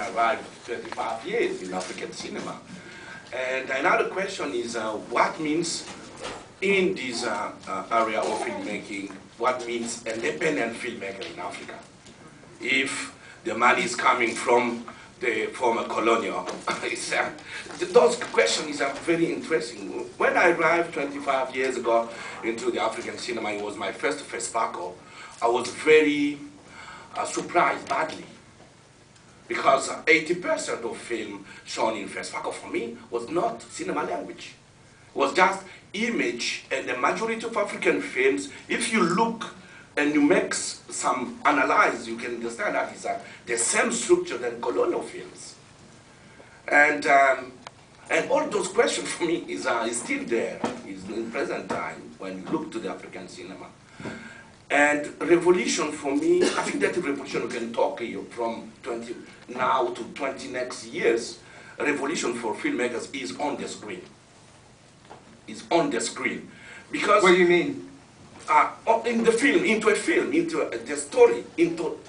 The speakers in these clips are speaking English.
I arrived 25 years in African cinema. And another question is what means in this area of filmmaking, what means independent filmmaker in Africa? If the money is coming from the former colonial, those questions are very interesting. When I arrived 25 years ago into the African cinema, it was my first festival. I was very surprised badly, because 80% of film shown in festival for me was not cinema language. It was just image, and the majority of African films, if you look and you make some analysis, you can understand that it's the same structure than colonial films. And all those questions for me is still there, is in present time, when you look to the African cinema. And revolution for me, I think that revolution we can talk here from 20 now to 20 next years. Revolution for filmmakers is on the screen. Is on the screen. Because what do you mean? In the film, into the story,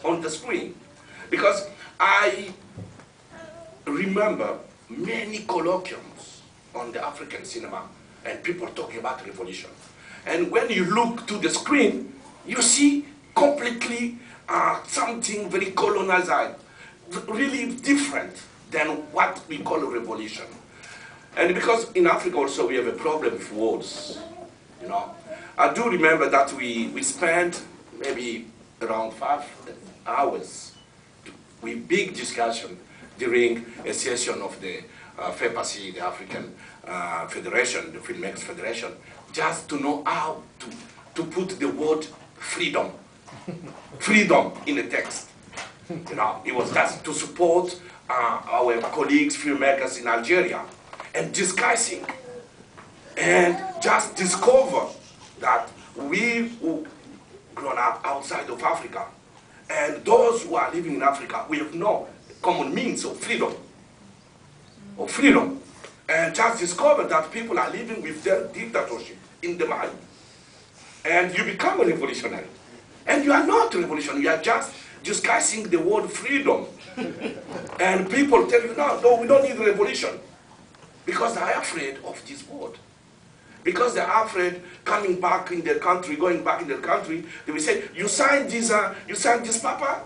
on the screen. Because I remember many colloquiums on the African cinema and people talking about revolution. And when you look to the screen, you see completely something very colonized, really different than what we call a revolution. And because in Africa also we have a problem with words, you know. I do remember that we spent maybe around 5 hours with big discussion during a session of the FEPACI, the African Federation, the Filmmakers Federation, just to know how to put the word freedom, freedom in the text. You know, it was just to support our colleagues, filmmakers in Algeria, and discussing, and just discover that we who grown up outside of Africa, and those who are living in Africa, we have no common means of freedom, and just discover that people are living with their dictatorship in the mind. And you become a revolutionary. And you are not a revolutionary, you are just discussing the word freedom. And people tell you, no, we don't need a revolution. Because they are afraid of this word. Because they are afraid coming back in their country, going back in their country, they will say, you signed this paper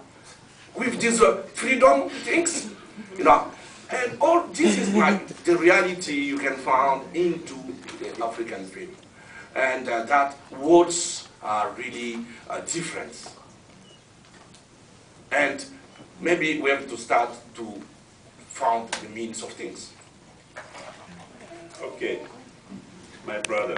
with these freedom things, you know. And all this is like the reality you can find into the African film. And that words are really different. And maybe we have to start to find the means of things. Okay, my brother.